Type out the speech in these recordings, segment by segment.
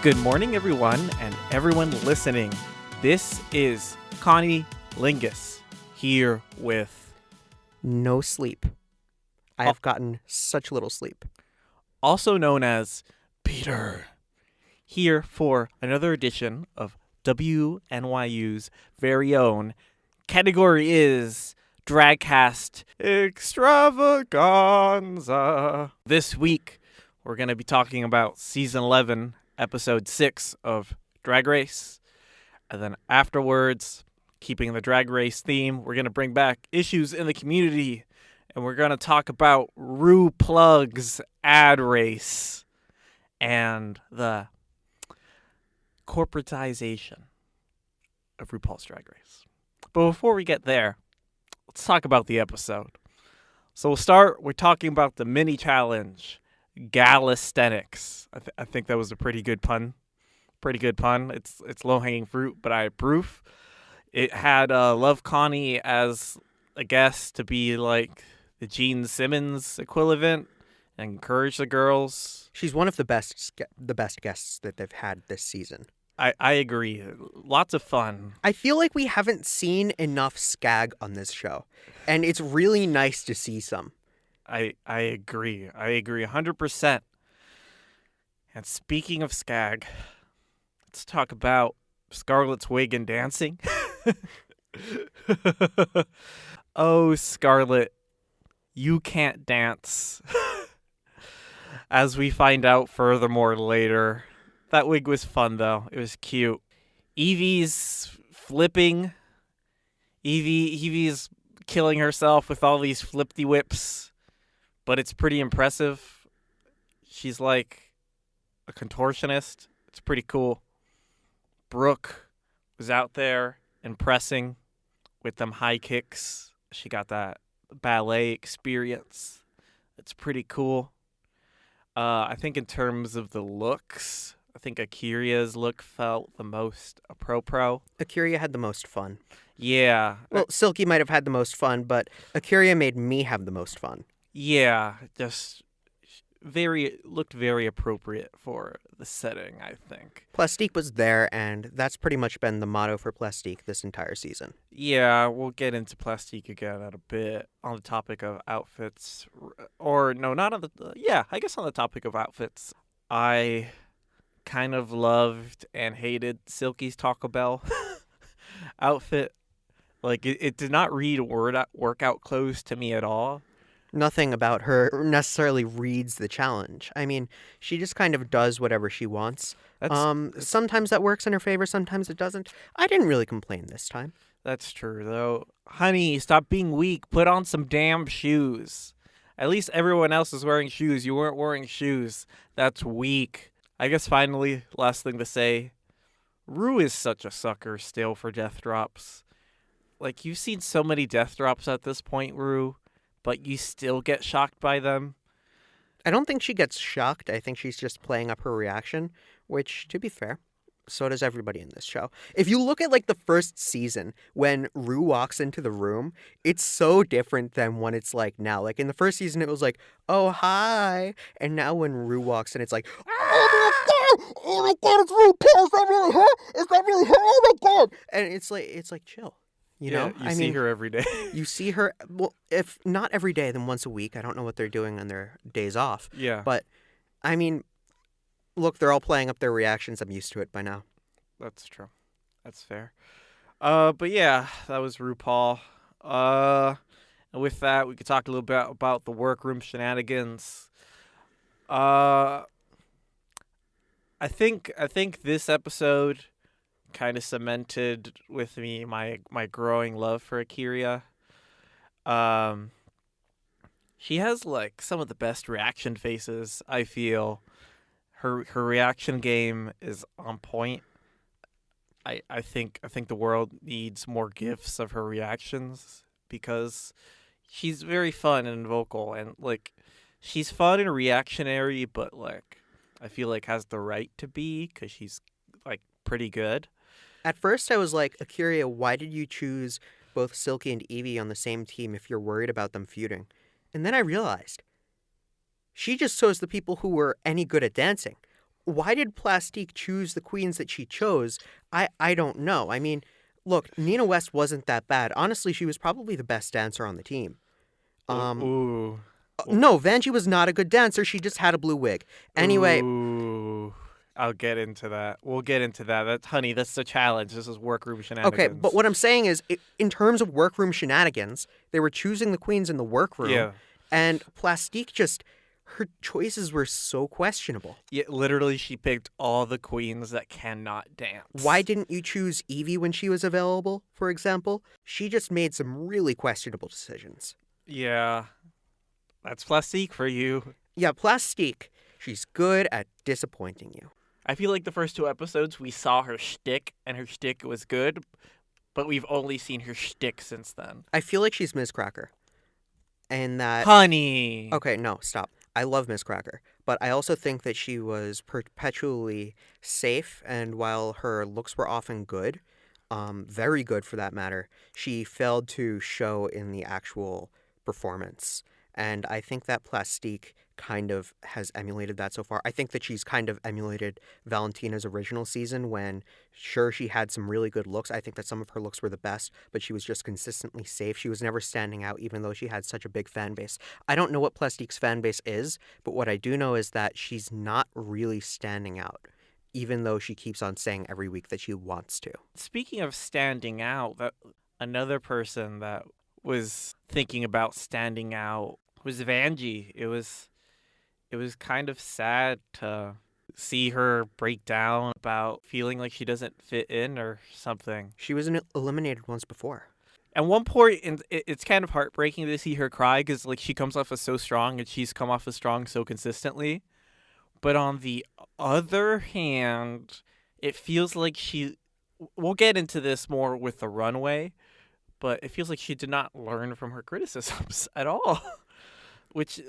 Good morning, everyone, and everyone listening. This is Connie Lingus here with No sleep. I have gotten such little sleep. also known as Peter, here for another edition of WNYU's very own category is Dragcast Extravaganza. This week, we're going to be talking about Season 11, Episode 6 of Drag Race. And then afterwards, keeping the Drag Race theme, we're going to bring back issues in the community. And we're going to talk about RuPlug's ad race and the corporatization of RuPaul's Drag Race. But before we get there, let's talk about the episode. So we're talking about the mini challenge, Galisthenics. I think that was a pretty good pun. It's low-hanging fruit, but I approve. It had Love Connie as a guest to be like the Gene Simmons equivalent and encourage the girls. She's one of the best guests that they've had this season. I agree. Lots of fun. I feel like we haven't seen enough skag on this show, and it's really nice to see some. I agree. 100%. And speaking of skag, let's talk about Scarlett's wig and dancing. Oh, Scarlett, you can't dance. As we find out furthermore later. That wig was fun, though. It was cute. Evie's flipping. Evie's killing herself with all these flippy whips. But it's pretty impressive. She's like a contortionist. It's pretty cool. Brooke was out there impressing with them high kicks. She got that ballet experience. It's pretty cool. I think in terms of the looks, I think Akira's look felt the most pro. Akira had the most fun. Yeah. Well, Silky might have had the most fun, but Akira made me have the most fun. Yeah, just looked very appropriate for the setting, I think. Plastique was there, and that's pretty much been the motto for Plastique this entire season. Yeah, we'll get into Plastique again in a bit on the topic of outfits. Or, no, not on the... yeah, I guess on the topic of outfits. I kind of loved and hated Silky's Taco Bell outfit. Like, it did not read workout clothes to me at all. Nothing about her necessarily reads the challenge. I mean, she just kind of does whatever she wants. Sometimes that works in her favor, sometimes it doesn't. I didn't really complain this time. That's true, though. Honey, stop being weak. Put on some damn shoes. At least everyone else is wearing shoes. You weren't wearing shoes. That's weak. I guess finally, last thing to say, Ru is such a sucker still for death drops. Like, you've seen so many death drops at this point, Ru, but you still get shocked by them. I don't think she gets shocked. I think she's just playing up her reaction, which, to be fair, so does everybody in this show. If you look at, like, the first season, when Ru walks into the room, it's so different than when it's like now. Like, in the first season, it was like, oh, hi. And now when Ru walks in, it's like, oh, my God, it's RuPaul. Is that really her? Is that really her? Oh, my God. And it's like, chill. You know? You see her every day. You see her, well, if not every day, then once a week. I don't know what they're doing on their days off. Yeah. But, I mean, look, they're all playing up their reactions. I'm used to it by now. That's true. That's fair. But yeah, that was RuPaul. And with that, we could talk a little bit about the workroom shenanigans. I think this episode kind of cemented with me my growing love for Akira. She has like some of the best reaction faces, I feel. Her reaction game is on point. I think the world needs more gifs of her reactions because she's very fun and vocal, and like she's fun and reactionary, but like I feel like has the right to be because she's like pretty good. At first, I was like, Akira, why did you choose both Silky and Evie on the same team if you're worried about them feuding? And then I realized she just chose the people who were any good at dancing. why did Plastique choose the queens that she chose? I don't know. I mean, look, Nina West wasn't that bad. Honestly, she was probably the best dancer on the team. Um, Ooh. no, Vanjie was not a good dancer. She just had a blue wig. Anyway, Ooh. I'll get into that. We'll get into that. Honey, that's the challenge. This is workroom okay, shenanigans. but what I'm saying is, in terms of workroom shenanigans, they were choosing the queens in the workroom, Yeah. and Plastique just, her choices were so questionable. Yeah, literally, she picked all the queens that cannot dance. Why didn't you choose Evie when she was available, for example? She just made some really questionable decisions. Yeah. That's Plastique for you. Yeah, Plastique, she's good at disappointing you. I feel like the first 2 episodes, we saw her shtick, and her shtick was good, but we've only seen her shtick since then. I feel like she's Ms. Cracker. And that... Honey! Okay, no, stop. I love Ms. Cracker, but I also think that she was perpetually safe, and while her looks were often good, very good for that matter, she failed to show in the actual performance. And I think that Plastique kind of has emulated that so far. I think that she's kind of emulated Valentina's original season when, sure, she had some really good looks. I think that some of her looks were the best, but she was just consistently safe. She was never standing out, even though she had such a big fan base. I don't know what Plastique's fan base is, but what I do know is that she's not really standing out, even though she keeps on saying every week that she wants to. Speaking of standing out, that another person that was thinking about standing out was Vanjie. It was kind of sad to see her break down about feeling like she doesn't fit in or something. She was eliminated once before. At one point, it's kind of heartbreaking to see her cry because like she comes off as so strong and she's come off as strong so consistently. But on the other hand, it feels like we'll get into this more with the runway, but it feels like she did not learn from her criticisms at all. Which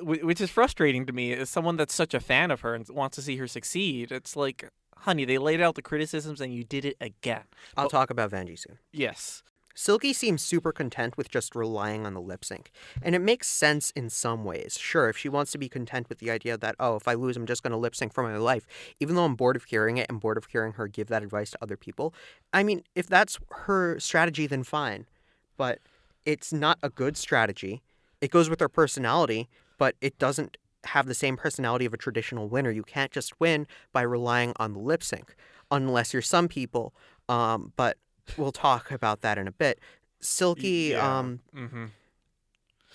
is frustrating to me as someone that's such a fan of her and wants to see her succeed. It's like, honey, they laid out the criticisms and you did it again. I'll talk about Vanjie soon. Yes. Silky seems super content with just relying on the lip sync. And it makes sense in some ways. Sure, if she wants to be content with the idea that, oh, if I lose, I'm just going to lip sync for my life, even though I'm bored of hearing it and bored of hearing her give that advice to other people. I mean, if that's her strategy, then fine. But it's not a good strategy. It goes with her personality, but it doesn't have the same personality of a traditional winner. You can't just win by relying on the lip sync, unless you're some people. But we'll talk about that in a bit. Silky,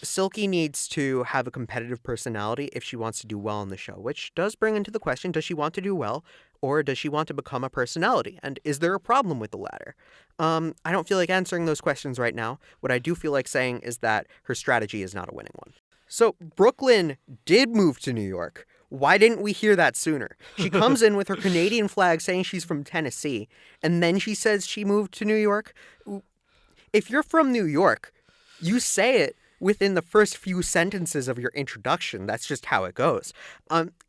Silky needs to have a competitive personality if she wants to do well on the show, which does bring into the question, does she want to do well, or does she want to become a personality? And is there a problem with the latter? I don't feel like answering those questions right now. What I do feel like saying is that her strategy is not a winning one. So Brooklyn did move to New York. Why didn't we hear that sooner? She comes in with her Canadian flag saying she's from Tennessee, and then she says she moved to New York. If you're from New York, you say it within the first few sentences of your introduction. That's just how it goes.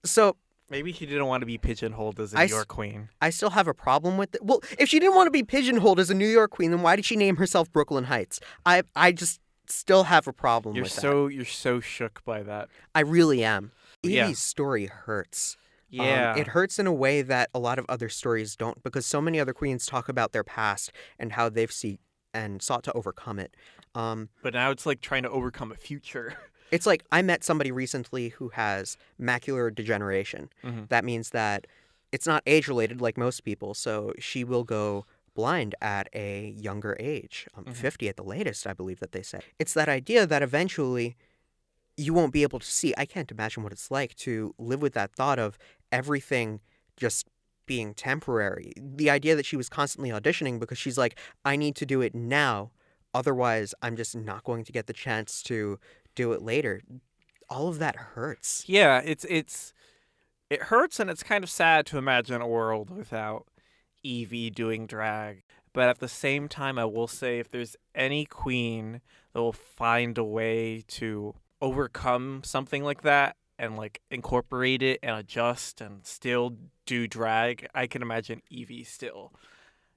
So maybe she didn't want to be pigeonholed as a New York queen. I still have a problem with it. Well, if she didn't want to be pigeonholed as a New York queen, then why did she name herself Brooklyn Heights? I just still have a problem with that. You're so shook by that. I really am. Yeah. Evie's story hurts. Yeah. It hurts in a way that a lot of other stories don't, because so many other queens talk about their past and how they've sought to overcome it. But now it's like trying to overcome a future. It's like I met somebody recently who has macular degeneration. Mm-hmm. That means that it's not age-related like most people, so she will go blind at a younger age, 50 at the latest, I believe that they say. It's that idea that eventually you won't be able to see. I can't imagine what it's like to live with that thought of everything just being temporary. The idea that she was constantly auditioning because she's like, I need to do it now, otherwise I'm just not going to get the chance to do it later. All of that hurts. Yeah, it hurts, and it's kind of sad to imagine a world without Evie doing drag. But at the same time, I will say if there's any queen that will find a way to overcome something like that and like incorporate it and adjust and still do drag, I can imagine Evie still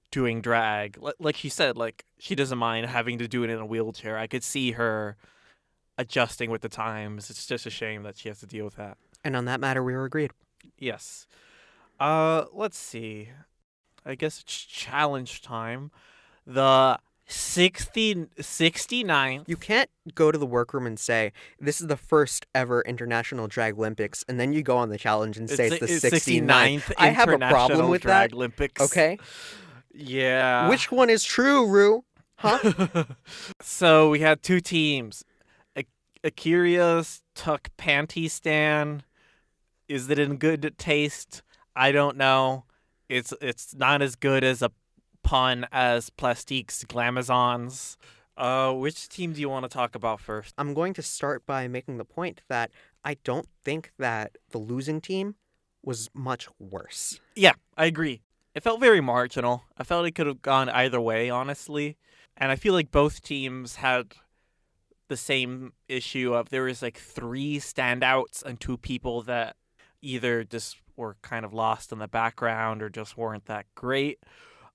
doing drag. Like she said, like she doesn't mind having to do it in a wheelchair. I could see her adjusting with the times. It's just a shame that she has to deal with that. And on that matter, we were agreed. Yes. Let's see. I guess it's challenge time. The 69th. You can't go to the workroom and say, this is the first ever International Drag Olympics, and then you go on the challenge and say it's the 69th. I have a problem with Drag that. Olympics. Okay? Yeah. Which one is true, Rue? Huh? So we had two teams. Akira's tuck panty stan. Is it in good taste? I don't know. It's not as good as a pun as Plastique's Glamazons. Which team do you want to talk about first? I'm going to start by making the point that I don't think that the losing team was much worse. Yeah, I agree. It felt very marginal. I felt it could have gone either way, honestly. And I feel like both teams had the same issue of there was like 3 standouts and 2 people that either just were kind of lost in the background or just weren't that great.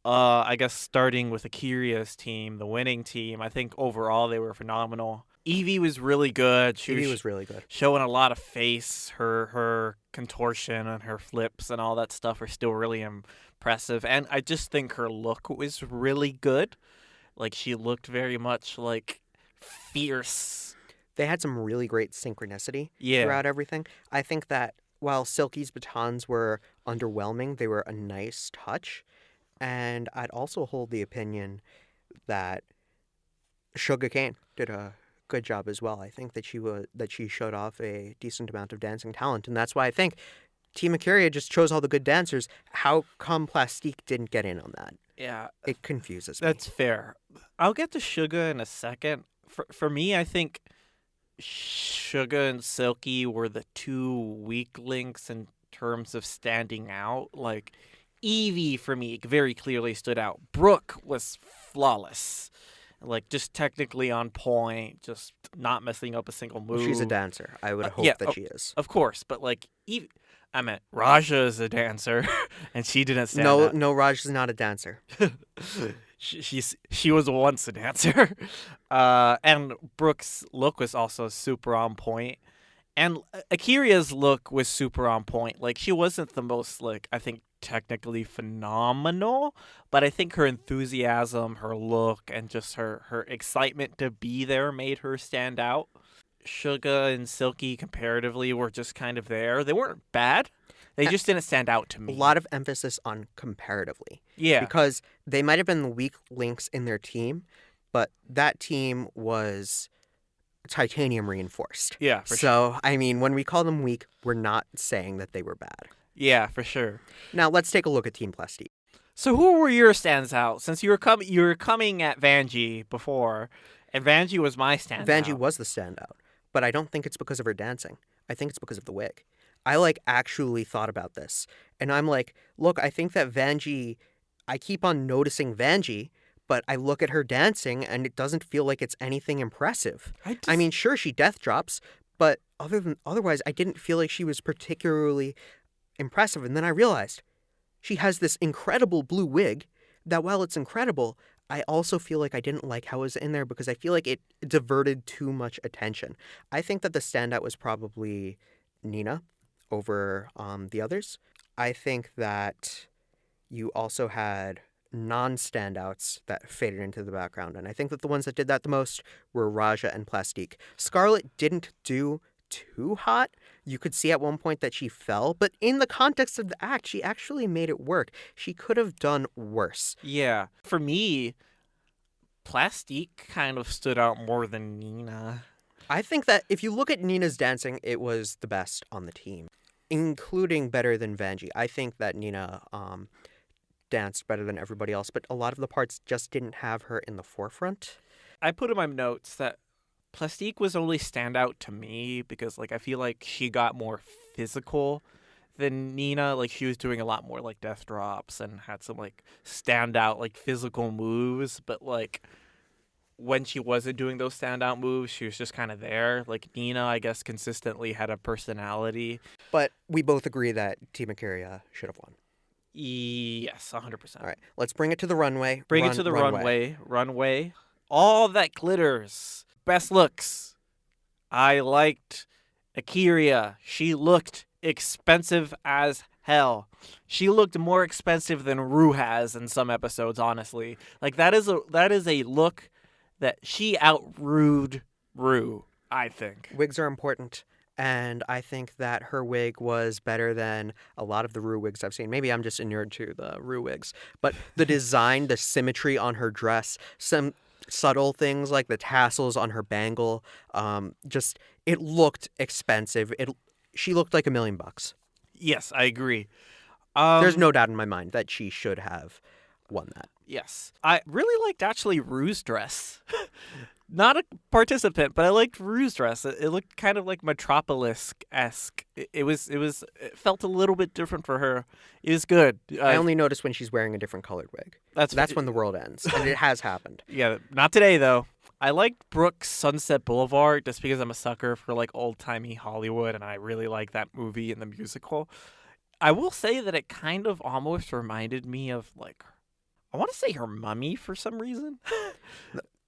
I guess starting with Akira's team, the winning team, I think overall they were phenomenal. Evie was really good. Evie was really good. Showing a lot of face. Her contortion and her flips and all that stuff are still really impressive. And I just think her look was really good. Like, she looked very much like fierce. They had some really great synchronicity Yeah. throughout everything. I think that while Silky's batons were underwhelming, they were a nice touch. And I'd also hold the opinion that Sugar Cane did a good job as well. I think that she showed off a decent amount of dancing talent, and that's why I think Team Akiria just chose all the good dancers. How come Plastique didn't get in on that? Yeah. It confuses me. That's fair. I'll get to Sugar in a second. For me, I think Sugar and Silky were the 2 weak links in terms of standing out. Like, Evie, for me, very clearly stood out. Brooke was flawless. Like, just technically on point, just not messing up a single move. She's a dancer. I would hope that she is. Of course, but like, I meant Raja is a dancer, and she didn't stand out. No, Raj is not a dancer. She was once a dancer. And Brooke's look was also super on point. And Akira's look was super on point. Like, she wasn't the most, like, I think, technically phenomenal, but I think her enthusiasm, her look, and just her excitement to be there made her stand out. Suga and Silky comparatively were just kind of there. They weren't bad. They just didn't stand out to me. A lot of emphasis on comparatively. Yeah. Because they might have been the weak links in their team, but that team was titanium reinforced. Yeah, for sure. So, I mean, when we call them weak, we're not saying that they were bad. Yeah, for sure. Now, let's take a look at Team Plastique. So who were your stands out? Since you were coming at Vanjie before, and Vanjie was my standout. Vanjie was the standout, but I don't think it's because of her dancing. I think it's because of the wig. I actually thought about this, and I'm like, look, I think that Vanjie, I keep on noticing Vanjie, but I look at her dancing and it doesn't feel like it's anything impressive. I mean, sure, she death drops, but otherwise, I didn't feel like she was particularly impressive. And then I realized she has this incredible blue wig that, while it's incredible, I also feel like I didn't like how it was in there because I feel like it diverted too much attention. I think that the standout was probably Nina over the others. I think that you also had non-standouts that faded into the background, and I think that the ones that did that the most were Raja and Plastique. Scarlet didn't do too hot. You could see at one point that she fell, but in the context of the act, she actually made it work. She could have done worse. Yeah. For me, Plastique kind of stood out more than Nina. I think that if you look at Nina's dancing, it was the best on the team, including better than Vanjie. I think that Nina danced better than everybody else, but a lot of the parts just didn't have her in the forefront. I put in my notes that Plastique was only standout to me because, like, I feel like she got more physical than Nina. Like, she was doing a lot more, like, death drops and had some, like, standout, like, physical moves. But, like, when she wasn't doing those standout moves, she was just kind of there. Like, Nina, I guess, consistently had a personality. But we both agree that Team Akiria should have won. Yes, 100%. All right, let's bring it to the runway. Bring it to the runway. Runway. All that glitters. Best looks. I liked Akiria. She looked expensive as Hell, she looked more expensive than Rue has in some episodes, honestly. Like that is a look that she out-Rued Rue, I think. Wigs are important, and I think that her wig was better than a lot of the Rue wigs I've seen. Maybe I'm just inured to the Rue wigs, but the design, the symmetry on her dress, some subtle things like the tassels on her bangle, just it looked expensive. She looked like $1,000,000. Yes, I agree. There's no doubt in my mind that she should have won that. Yes. I really liked actually Rue's dress. Not a participant, but I liked Rue's dress. It looked kind of like Metropolis-esque. It felt a little bit different for her. It was good. I only noticed when she's wearing a different colored wig. That's when the world ends, and it has happened. Yeah, not today though. I liked Brooke's Sunset Boulevard just because I'm a sucker for like old-timey Hollywood, and I really like that movie and the musical. I will say that it kind of almost reminded me of like, I want to say her mummy for some reason.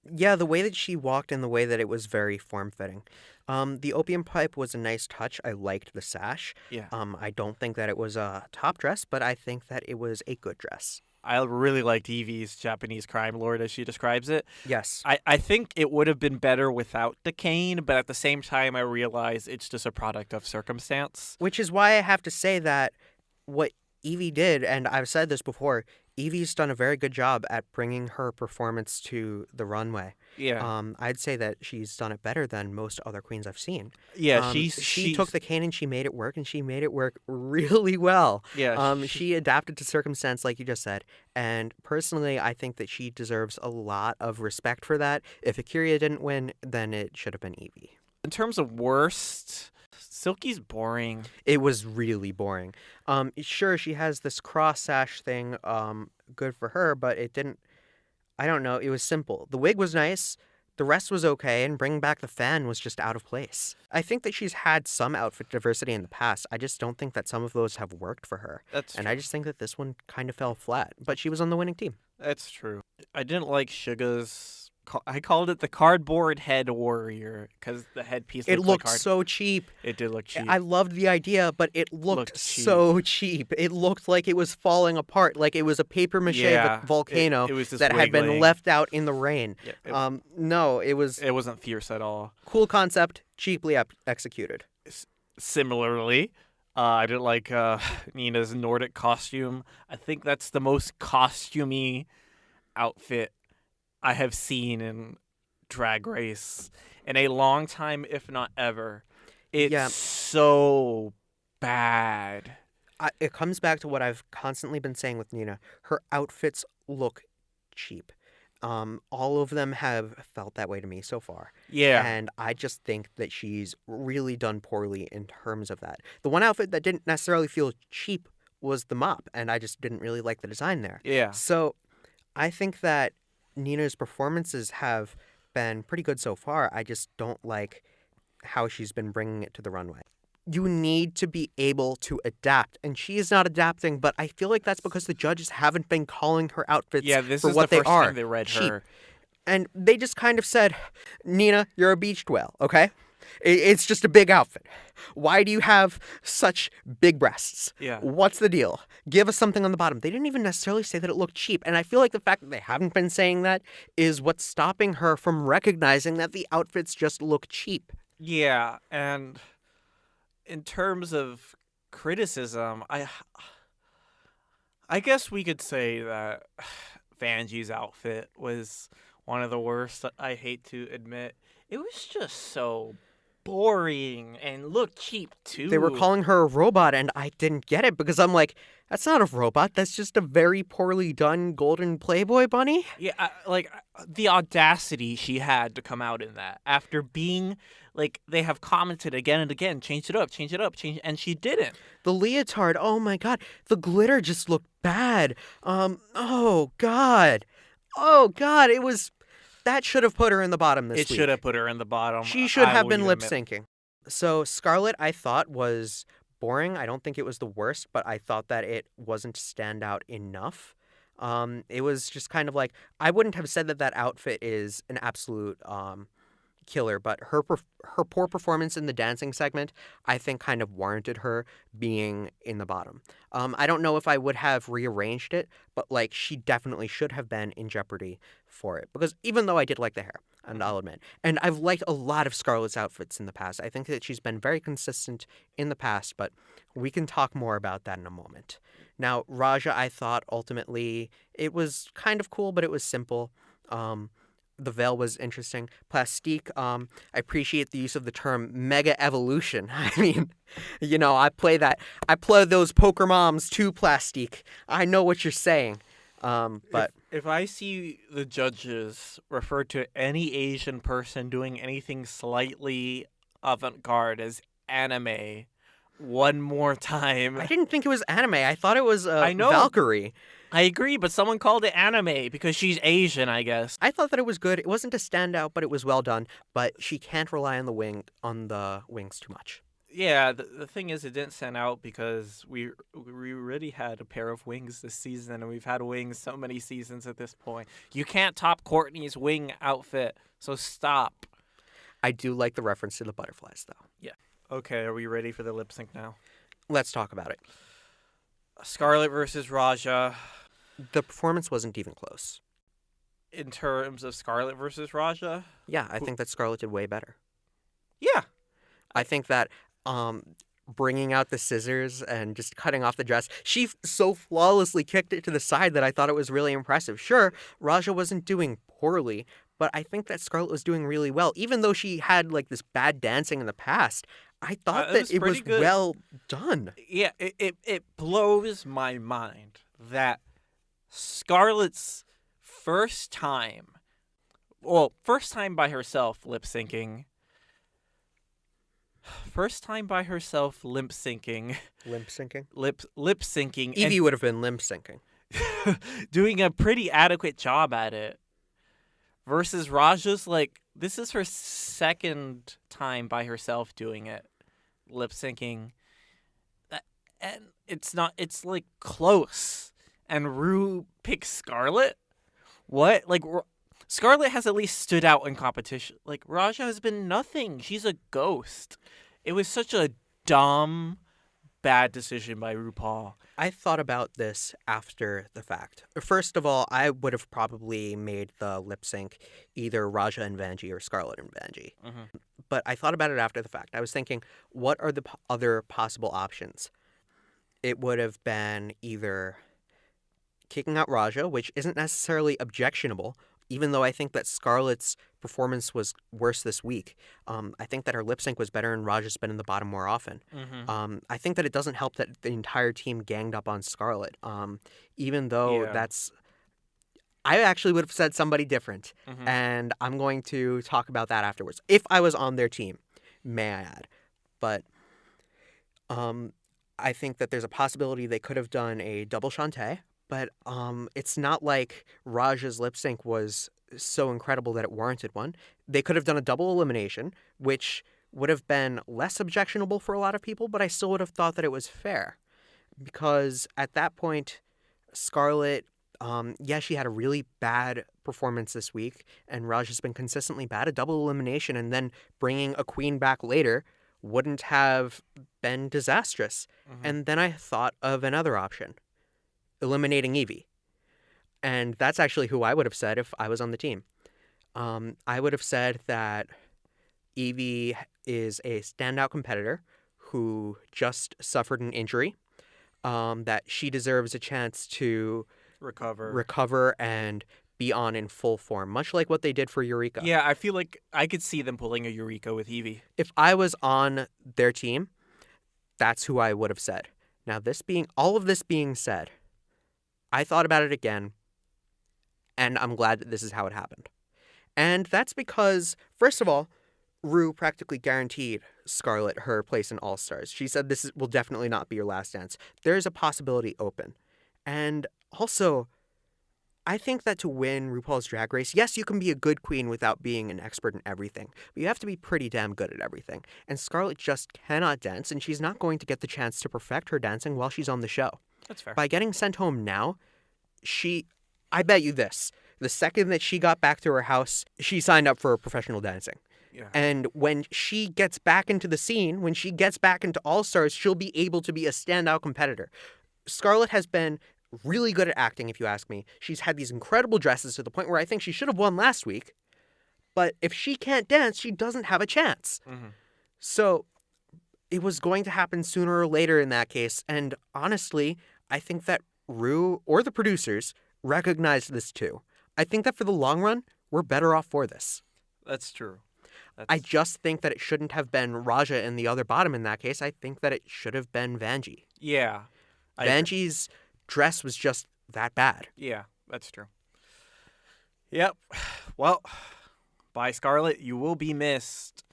Yeah, the way that she walked and the way that it was very form-fitting. The opium pipe was a nice touch. I liked the sash. Yeah. I don't think that it was a top dress, but I think that it was a good dress. I really liked Evie's Japanese crime lord as she describes it. Yes. I think it would have been better without the cane, but at the same time I realize it's just a product of circumstance. Which is why I have to say that what Evie did, and I've said this before, Evie's done a very good job at bringing her performance to the runway. Yeah. I'd say that she's done it better than most other queens I've seen. Yeah, she took the cane and she made it work, and she made it work really well. Yeah. She adapted to circumstance, like you just said, and personally, I think that she deserves a lot of respect for that. If Akira didn't win, then it should have been Evie. In terms of worst, Silky's boring. It was really boring. Sure, she has this cross sash thing, good for her, but it didn't, I don't know, it was simple. The wig was nice, the rest was okay, and bringing back the fan was just out of place. I think that she's had some outfit diversity in the past. I just don't think that some of those have worked for her. That's And true. I just think that this one kind of fell flat, but she was on the winning team. That's true. I didn't like Suga's. I called it the cardboard head warrior because the headpiece It looked looked so cheap. It did look cheap. I loved the idea, but it looked cheap. so cheap. It looked like it was falling apart, like it was a paper mache volcano it was just that had been wiggling. left out in the rain. Yeah, No, it was it wasn't fierce at all. cool concept, cheaply executed. Similarly, I didn't like Nina's Nordic costume. I think that's the most costumey outfit I have seen in Drag Race in a long time, if not ever. It's so bad. It comes back to what I've constantly been saying with Nina. Her outfits look cheap. All of them have felt that way to me so far. Yeah. And I just think that she's really done poorly in terms of that. The one outfit that didn't necessarily feel cheap was the mop, and I just didn't really like the design there. Yeah. So I think that Nina's performances have been pretty good so far. I just don't like how she's been bringing it to the runway. You need to be able to adapt, and she is not adapting, but I feel like that's because the judges haven't been calling her outfits This for is what the they first are. time they read cheap. her. And they just kind of said, Nina, you're a beached whale, okay? It's just a big outfit. Why do you have such big breasts? Yeah. What's the deal? Give us something on the bottom. They didn't even necessarily say that it looked cheap. And I feel like the fact that they haven't been saying that is what's stopping her from recognizing that the outfits just look cheap. Yeah, and in terms of criticism, I guess we could say that Vanjie's outfit was one of the worst. I hate to admit. It was just so boring and looked cheap too. They were calling her a robot, and I didn't get it because I'm like, that's not a robot. That's just a very poorly done golden Playboy bunny. Yeah, the audacity she had to come out in that after being like they have commented again and again, change it up, and she didn't. The leotard, oh my god, the glitter just looked bad. Oh god, it was. That should have put her in the bottom this week. It should have put her in the bottom. She should have will been even lip admit. syncing. So Scarlet, I thought, was boring. I don't think it was the worst, but I thought that it wasn't stand out enough. It was just kind of like, I wouldn't have said that that outfit is an absolute killer, but her poor performance in the dancing segment, I think, kind of warranted her being in the bottom. I don't know if I would have rearranged it, but like she definitely should have been in jeopardy for it, because even though I did like the hair, and I'll admit, and I've liked a lot of Scarlett's outfits in the past. I think that she's been very consistent in the past, but we can talk more about that in a moment. Now, Raja, I thought ultimately it was kind of cool, but it was simple. The veil was interesting. Plastique, I appreciate the use of the term mega evolution. I mean, I play those poker moms to Plastique. I know what you're saying. But if I see the judges refer to any Asian person doing anything slightly avant-garde as anime one more time. I didn't think it was anime. I thought it was I know. Valkyrie. I agree, but someone called it anime because she's Asian, I guess. I thought that it was good. It wasn't a standout, but it was well done. But she can't rely on the wings too much. Yeah, the thing is, it didn't stand out because we already had a pair of wings this season, and we've had wings so many seasons at this point. You can't top Courtney's wing outfit, so stop. I do like the reference to the butterflies, though. Yeah. Okay, are we ready for the lip sync now? Let's talk about it. Scarlett versus Raja. The performance wasn't even close. In terms of Scarlett versus Raja? Yeah, I think that Scarlett did way better. Yeah. I think that bringing out the scissors and just cutting off the dress, she so flawlessly kicked it to the side that I thought it was really impressive. Sure, Raja wasn't doing poorly, but I think that Scarlett was doing really well. Even though she had like this bad dancing in the past, I thought that it was good. Well done. Yeah, it blows my mind that Scarlett's first time by herself lip syncing. First time by herself lip syncing. Limp syncing? Lip syncing. Evie would have been limp syncing. Doing a pretty adequate job at it. Versus Raja's this is her second time by herself doing it. Lip syncing. And it's close. And Rue picks Scarlett? What? Scarlett has at least stood out in competition. Raja has been nothing. She's a ghost. It was such a dumb, bad decision by RuPaul. I thought about this after the fact. First of all, I would have probably made the lip sync either Raja and Vanjie or Scarlett and Vanjie. Mm-hmm. But I thought about it after the fact. I was thinking, what are the other possible options? It would have been either kicking out Raja, which isn't necessarily objectionable, even though I think that Scarlett's performance was worse this week. I think that her lip sync was better and Raja's been in the bottom more often. Mm-hmm. I think that it doesn't help that the entire team ganged up on Scarlett, even though that's... I actually would have said somebody different, Mm-hmm. and I'm going to talk about that afterwards. If I was on their team, may I add. But I think that there's a possibility they could have done a double Shantae, but it's not like Raja's lip sync was so incredible that it warranted one. They could have done a double elimination, which would have been less objectionable for a lot of people, but I still would have thought that it was fair. Because at that point, Scarlett, she had a really bad performance this week, and Raja's been consistently bad. A double elimination and then bringing a queen back later wouldn't have been disastrous. Mm-hmm. And then I thought of another option. Eliminating Evie. And that's actually who I would have said if I was on the team. I would have said that Evie is a standout competitor who just suffered an injury, that she deserves a chance to recover and be on in full form, much like what they did for Eureka. Yeah, I feel like I could see them pulling a Eureka with Evie. If I was on their team, that's who I would have said. Now, all of this being said, I thought about it again, and I'm glad that this is how it happened. And that's because, first of all, Rue practically guaranteed Scarlett her place in All-Stars. She said this will definitely not be your last dance. There's a possibility open. And also, I think that to win RuPaul's Drag Race, yes, you can be a good queen without being an expert in everything, but you have to be pretty damn good at everything. And Scarlett just cannot dance, and she's not going to get the chance to perfect her dancing while she's on the show. That's fair. By getting sent home now, I bet you this, the second that she got back to her house, she signed up for professional dancing. Yeah. And when she gets back into the scene, when she gets back into All Stars, she'll be able to be a standout competitor. Scarlett has been really good at acting, if you ask me. She's had these incredible dresses to the point where I think she should have won last week. But if she can't dance, she doesn't have a chance. Mm-hmm. So it was going to happen sooner or later in that case. And honestly, I think that Rue or the producers recognized this too. I think that for the long run, we're better off for this. That's true. I just think that it shouldn't have been Raja and the other bottom in that case. I think that it should have been Vanjie. Yeah. I agree. Vanjie's dress was just that bad. Yeah, that's true. Yep. Well, by Scarlett, you will be missed.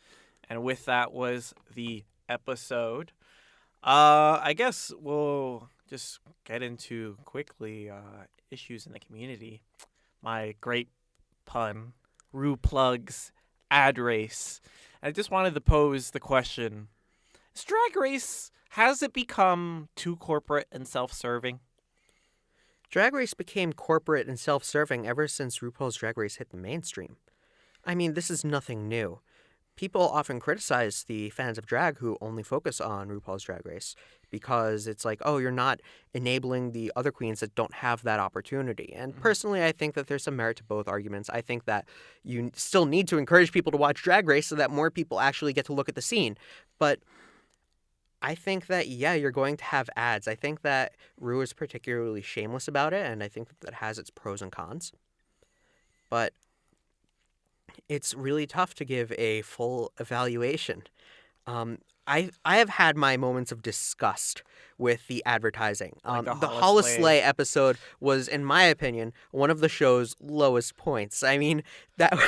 And with that was the episode. I guess we'll just get into quickly issues in the community. My great pun, RuPlug's ad race. And I just wanted to pose the question, is Drag Race, has it become too corporate and self-serving? Drag Race became corporate and self-serving ever since RuPaul's Drag Race hit the mainstream. I mean, this is nothing new. People often criticize the fans of drag who only focus on RuPaul's Drag Race because it's like, oh, you're not enabling the other queens that don't have that opportunity. And personally, I think that there's some merit to both arguments. I think that you still need to encourage people to watch Drag Race so that more people actually get to look at the scene. But I think that, yeah, you're going to have ads. I think that Ru is particularly shameless about it, and I think that has its pros and cons. But it's really tough to give a full evaluation. I have had my moments of disgust with the advertising. Like the Holoslay episode was, in my opinion, one of the show's lowest points. I mean, that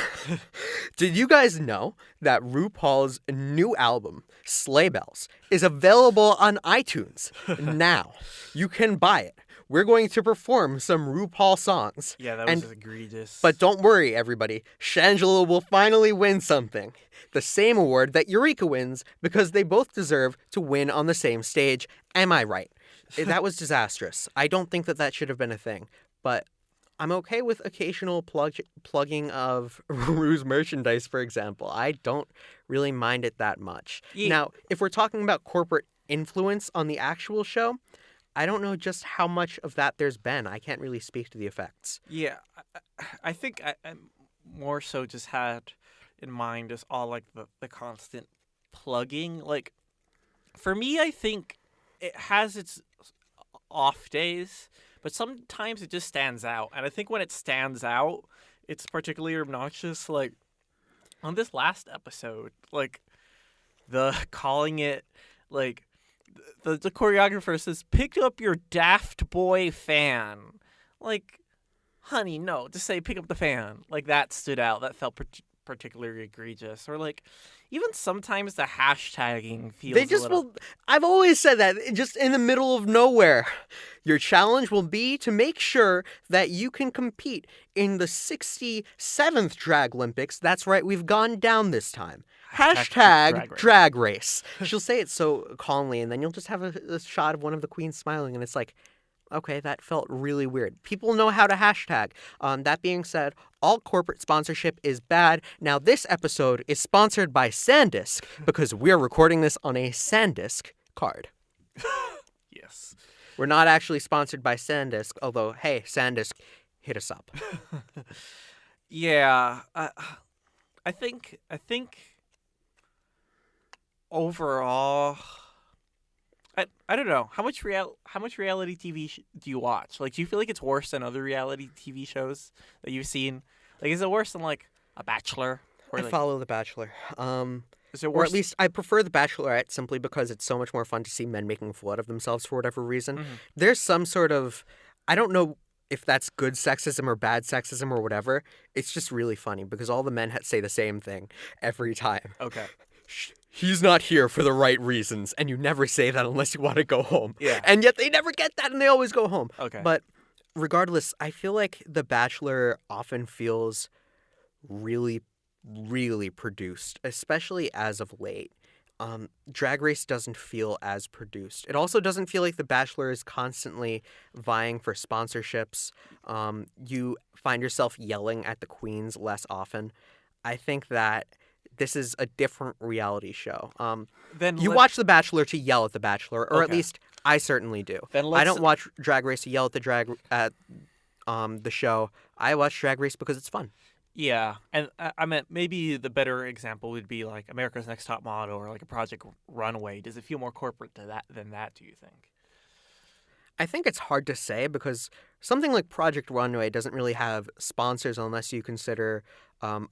did you guys know that RuPaul's new album, Sleigh Bells, is available on iTunes now? You can buy it. We're going to perform some RuPaul songs. Yeah, that was egregious. But don't worry, everybody. Shangela will finally win something. The same award that Eureka wins, because they both deserve to win on the same stage. Am I right? That was disastrous. I don't think that should have been a thing. But I'm okay with occasional plugging of Ru's merchandise, for example. I don't really mind it that much. Yeah. Now, if we're talking about corporate influence on the actual show, I don't know just how much of that there's been. I can't really speak to the effects. Yeah, I think I more so just had in mind just all like the constant plugging. Like, for me, I think it has its off days, but sometimes it just stands out. And I think when it stands out, it's particularly obnoxious. Like, on this last episode, like, the calling it, like, the choreographer says, pick up your Daft Boy fan. Like, honey, no. Just say, pick up the fan. Like, that stood out. That felt particularly egregious. Or, like, even sometimes the hashtagging feels They just will. I've always said that, just in the middle of nowhere. Your challenge will be to make sure that you can compete in the 67th Drag Olympics. That's right, we've gone down this time. Hashtag drag race. She'll say it so calmly, and then you'll just have a shot of one of the queens smiling, and it's like, okay, that felt really weird. People know how to hashtag. That being said, all corporate sponsorship is bad. Now, this episode is sponsored by SanDisk because we're recording this on a SanDisk card. Yes. We're not actually sponsored by SanDisk, although, hey, SanDisk, hit us up. Yeah. I think overall, I don't know. How much reality TV do you watch? Like, do you feel like it's worse than other reality TV shows that you've seen? Like, is it worse than, like, A Bachelor? Or, I like, follow The Bachelor. Is it Or worse? at least I prefer The Bachelorette simply because it's so much more fun to see men making a fool out of themselves for whatever reason. Mm-hmm. There's some sort of, I don't know if that's good sexism or bad sexism or whatever. It's just really funny because all the men say the same thing every time. Okay. He's not here for the right reasons, and you never say that unless you want to go home. Yeah. And yet they never get that, and they always go home. Okay. But regardless, I feel like The Bachelor often feels really, really produced, especially as of late. Drag Race doesn't feel as produced. It also doesn't feel like The Bachelor is constantly vying for sponsorships. You find yourself yelling at the queens less often. I think that this is a different reality show. Then You let- watch The Bachelor to yell at The Bachelor, or at Okay. least I certainly do. Then I let's- don't watch Drag Race to yell at the show. I watch Drag Race because it's fun. Yeah, and I meant maybe the better example would be like America's Next Top Model or like a Project Runway. Does it feel more corporate than that? Do you think? I think it's hard to say because something like Project Runway doesn't really have sponsors unless you consider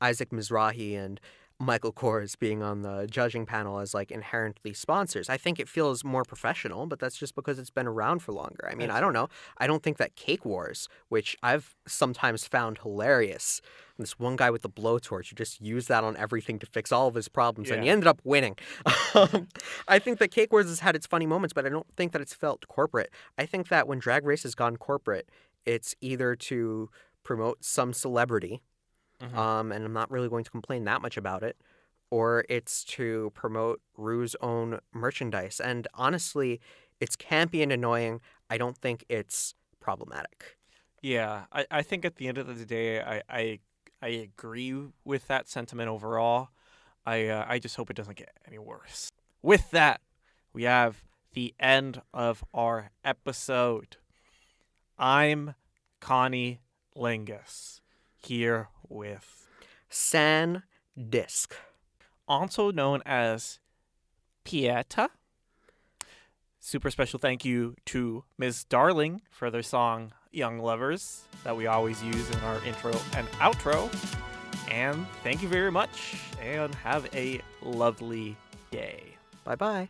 Isaac Mizrahi and Michael Kors being on the judging panel as like inherently sponsors. I think it feels more professional, but that's just because it's been around for longer. I mean, I don't know. I don't think that Cake Wars, which I've sometimes found hilarious, this one guy with the blowtorch who just used that on everything to fix all of his problems, and he Yeah. ended up winning. I think that Cake Wars has had its funny moments, but I don't think that it's felt corporate. I think that when Drag Race has gone corporate, it's either to promote some celebrity, and I'm not really going to complain that much about it, or it's to promote Ru's own merchandise. And honestly, it's campy and annoying. I don't think it's problematic. Yeah, I think at the end of the day, I agree with that sentiment overall. I just hope it doesn't get any worse. With that, we have the end of our episode. I'm Connie Lingus, here with San Disc. also known as Pieta. Super special thank you to Ms. Darling for their song Young Lovers that we always use in our intro and outro. And thank you very much and have a lovely day. Bye-bye.